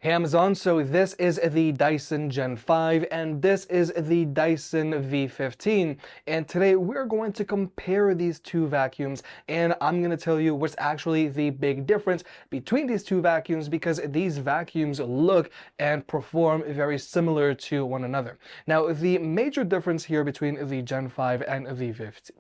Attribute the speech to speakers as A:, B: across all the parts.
A: Hey Amazon, so this is the Dyson Gen 5 and this is the Dyson V15, and today we're going to compare these two vacuums and I'm going to tell you what's actually the big difference between these two vacuums because these vacuums look and perform very similar to one another. Now the major difference here between the Gen 5 and the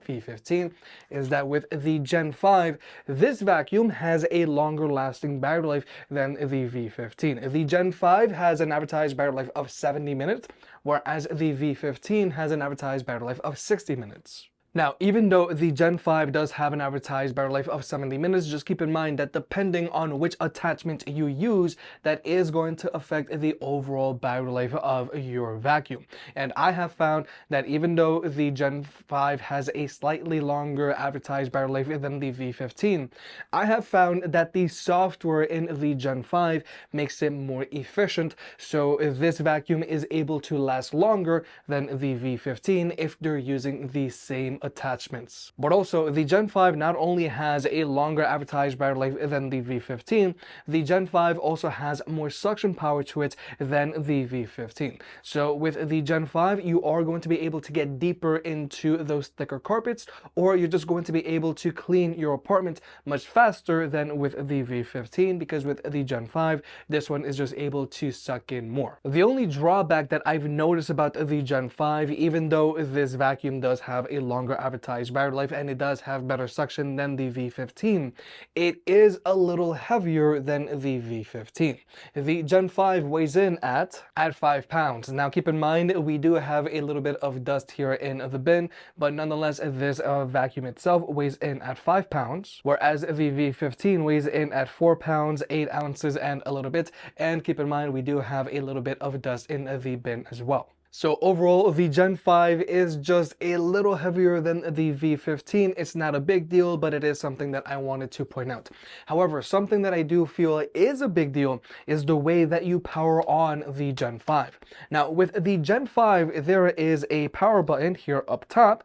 A: V15 is that with the Gen 5, this vacuum has a longer lasting battery life than the V15. The Gen 5 has an advertised battery life of 70 minutes, whereas the V15 has an advertised battery life of 60 minutes. Now, even though the Gen 5 does have an advertised battery life of 70 minutes, just keep in mind that depending on which attachment you use, that is going to affect the overall battery life of your vacuum. And I have found that even though the Gen 5 has a slightly longer advertised battery life than the V15, I have found that the software in the Gen 5 makes it more efficient, so this vacuum is able to last longer than the V15 if they're using the same attachments. But also, the Gen 5 not only has a longer advertised battery life than the V15, the Gen 5 also has more suction power to it than the V15. So with the Gen 5, you are going to be able to get deeper into those thicker carpets, or you're just going to be able to clean your apartment much faster than with the V15, because with the Gen 5, this one is just able to suck in more. The only drawback that I've noticed about the Gen 5, even though this vacuum does have a longer advertised battery life and it does have better suction than the V15, it is a little heavier than the V15. The Gen 5 weighs in at 5 pounds. Now keep in mind, we do have a little bit of dust here in the bin, but nonetheless this vacuum itself weighs in at 5 pounds, whereas the V15 weighs in at 4 pounds, 8 ounces and a little bit. And keep in mind, we do have a little bit of dust in the bin as well. So overall, the Gen 5 is just a little heavier than the V15. It's not a big deal, but it is something that I wanted to point out. However, something that I do feel is a big deal is the way that you power on the Gen 5. Now, with the Gen 5, there is a power button here up top,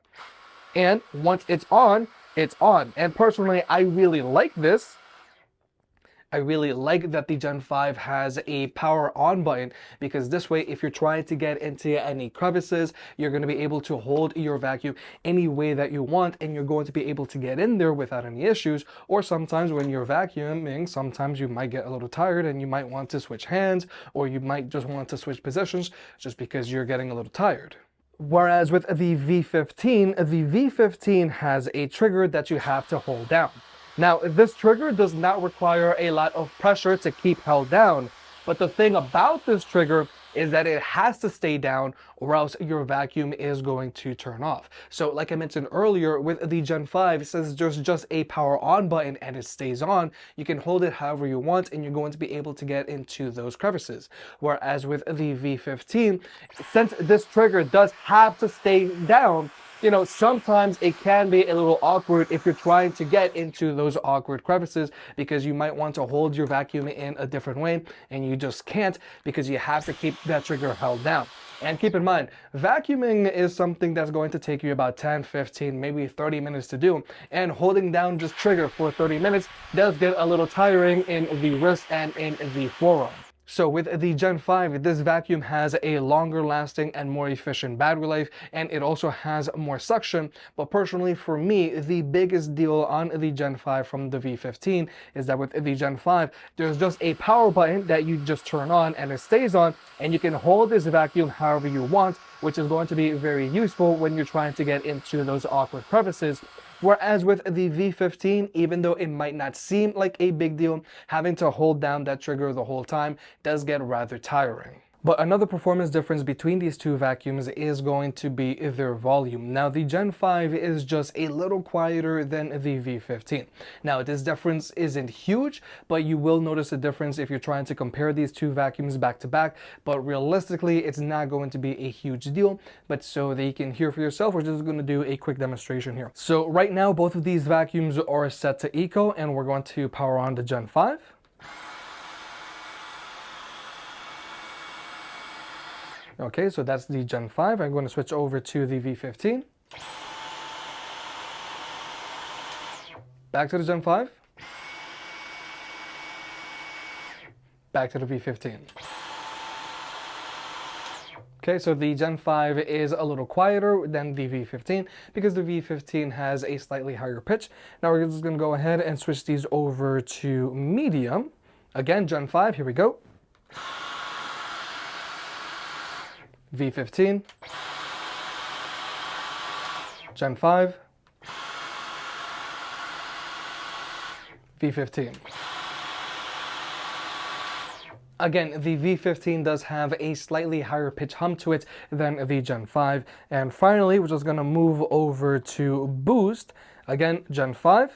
A: and once it's on, it's on. And personally, I really like this. I really like that the Gen 5 has a power on button, because this way, if you're trying to get into any crevices, you're going to be able to hold your vacuum any way that you want, and you're going to be able to get in there without any issues. Or sometimes when you're vacuuming, sometimes you might get a little tired and you might want to switch hands, or you might just want to switch positions just because you're getting a little tired. Whereas with the V15 has a trigger that you have to hold down. Now, this trigger does not require a lot of pressure to keep held down, but the thing about this trigger is that it has to stay down or else your vacuum is going to turn off. So like I mentioned earlier, with the Gen 5, since there's just a power on button and it stays on, you can hold it however you want and you're going to be able to get into those crevices. Whereas with the V15, since this trigger does have to stay down, sometimes it can be a little awkward if you're trying to get into those awkward crevices, because you might want to hold your vacuum in a different way and you just can't because you have to keep that trigger held down. And keep in mind, vacuuming is something that's going to take you about 10, 15, maybe 30 minutes to do. And holding down this trigger for 30 minutes does get a little tiring in the wrist and in the forearm. So with the Gen 5, this vacuum has a longer lasting and more efficient battery life, and it also has more suction. But personally for me, the biggest deal on the Gen 5 from the V15 is that with the Gen 5, there's just a power button that you just turn on and it stays on, and you can hold this vacuum however you want, which is going to be very useful when you're trying to get into those awkward crevices. Whereas with the V15, even though it might not seem like a big deal, having to hold down that trigger the whole time does get rather tiring. But another performance difference between these two vacuums is going to be their volume. Now, the Gen 5 is just a little quieter than the V15. Now, this difference isn't huge, but you will notice a difference if you're trying to compare these two vacuums back to back. But realistically, it's not going to be a huge deal. But so that you can hear for yourself, we're just going to do a quick demonstration here. So right now, both of these vacuums are set to Eco, and we're going to power on the Gen 5. Okay, so that's the Gen 5. I'm going to switch over to the V15. Back to the Gen 5. Back to the V15. Okay, so the Gen 5 is a little quieter than the V15 because the V15 has a slightly higher pitch. Now we're just going to go ahead and switch these over to medium. Again, Gen 5, here we go. V15. Gen 5. V15. Again, the V15 does have a slightly higher pitch hum to it than the Gen 5. And finally, we're just going to move over to boost. Again, Gen 5.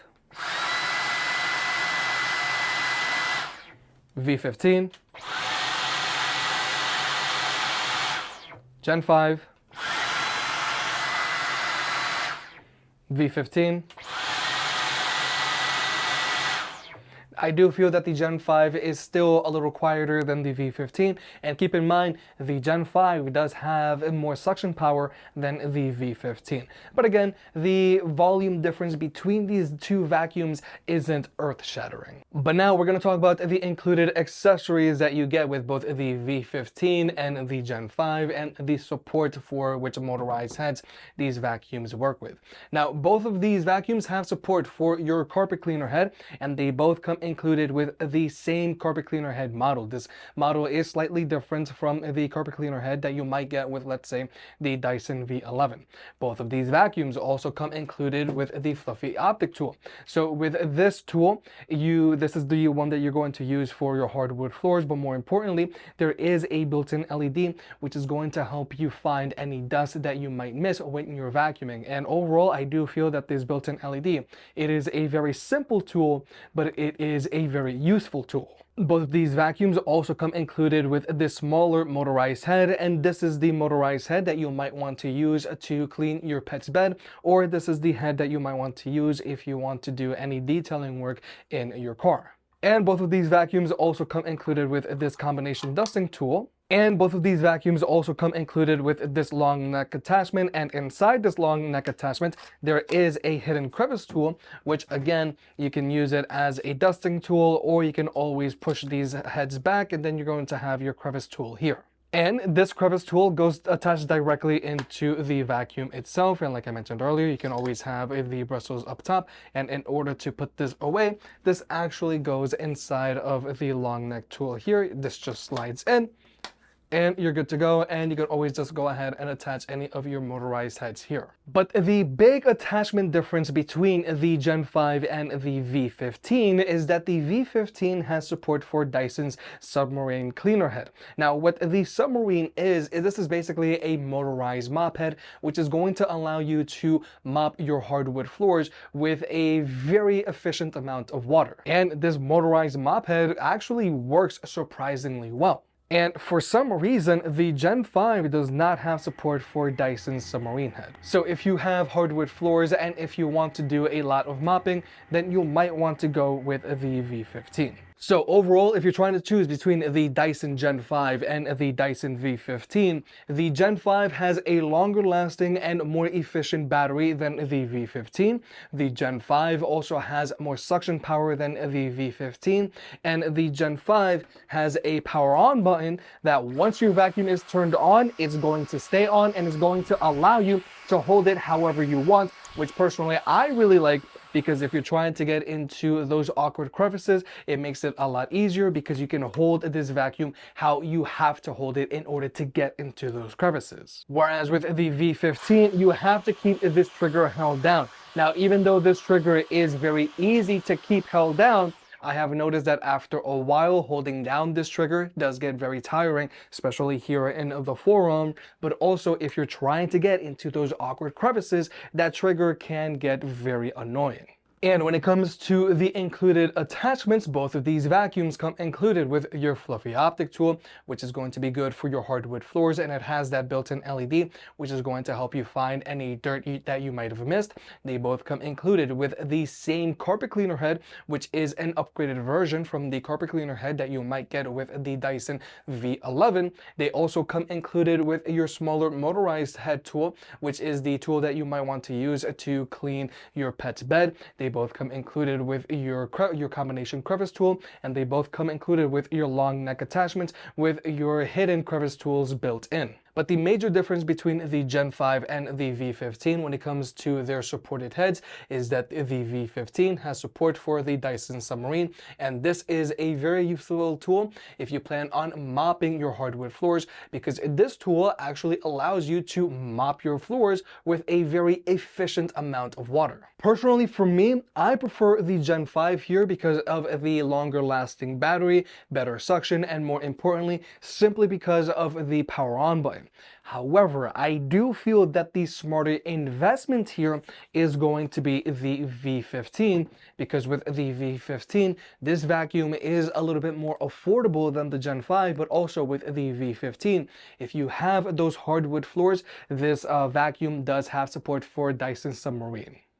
A: V15. Gen 5. V15. I do feel that the Gen 5 is still a little quieter than the V15, and keep in mind the Gen 5 does have more suction power than the V15. But again, the volume difference between these two vacuums isn't earth-shattering. But now we're going to talk about the included accessories that you get with both the V15 and the Gen 5 and the support for which motorized heads these vacuums work with. Now, both of these vacuums have support for your carpet cleaner head, and they both come included with the same carpet cleaner head model. This model is slightly different from the carpet cleaner head that you might get with, let's say, the Dyson V11. Both of these vacuums also come included with the fluffy optic tool. So with this tool, this is the one that you're going to use for your hardwood floors, but more importantly, there is a built-in LED which is going to help you find any dust that you might miss when you're vacuuming. And overall, I do feel that this built-in LED, it is a very simple tool, but it is a very useful tool. Both of these vacuums also come included with this smaller motorized head, and this is the motorized head that you might want to use to clean your pet's bed, or this is the head that you might want to use if you want to do any detailing work in your car. And both of these vacuums also come included with this combination dusting tool. And both of these vacuums also come included with this long neck attachment, and inside this long neck attachment there is a hidden crevice tool, which again you can use it as a dusting tool, or you can always push these heads back and then you're going to have your crevice tool here. And this crevice tool goes attached directly into the vacuum itself, and like I mentioned earlier, you can always have the bristles up top, and in order to put this away, this actually goes inside of the long neck tool here. This just slides in and you're good to go, and you can always just go ahead and attach any of your motorized heads here. But the big attachment difference between the Gen 5 and the V15 is that the V15 has support for Dyson's submarine cleaner head. Now, what the submarine is this is basically a motorized mop head, which is going to allow you to mop your hardwood floors with a very efficient amount of water. And this motorized mop head actually works surprisingly well. And for some reason, the Gen 5 does not have support for Dyson's submarine head. So if you have hardwood floors and if you want to do a lot of mopping, then you might want to go with the V15. So overall, if you're trying to choose between the Dyson Gen 5 and the Dyson V15, the Gen 5 has a longer lasting and more efficient battery than the V15. The Gen 5 also has more suction power than the V15, and the Gen 5 has a power on button that once your vacuum is turned on, it's going to stay on and it's going to allow you to hold it however you want, which personally I really like, because if you're trying to get into those awkward crevices, it makes it a lot easier because you can hold this vacuum how you have to hold it in order to get into those crevices. Whereas with the V15, you have to keep this trigger held down. Now, even though this trigger is very easy to keep held down, I have noticed that after a while, holding down this trigger does get very tiring, especially here in the forearm, but also if you're trying to get into those awkward crevices, that trigger can get very annoying. And when it comes to the included attachments, both of these vacuums come included with your fluffy optic tool, which is going to be good for your hardwood floors, and it has that built-in LED, which is going to help you find any dirt that you might have missed. They both come included with the same carpet cleaner head, which is an upgraded version from the carpet cleaner head that you might get with the Dyson V11. They also come included with your smaller motorized head tool, which is the tool that you might want to use to clean your pet's bed. They both come included with your combination crevice tool, and they both come included with your long neck attachment with your hidden crevice tools built in. But the major difference between the Gen 5 and the V15 when it comes to their supported heads is that the V15 has support for the Dyson Submarine, and this is a very useful tool if you plan on mopping your hardwood floors, because this tool actually allows you to mop your floors with a very efficient amount of water. Personally, for me, I prefer the Gen 5 here because of the longer lasting battery, better suction, and more importantly, simply because of the power on button. However, I do feel that the smarter investment here is going to be the V15, because with the V15, this vacuum is a little bit more affordable than the Gen 5, but also with the V15, if you have those hardwood floors, this vacuum does have support for Dyson Submarine.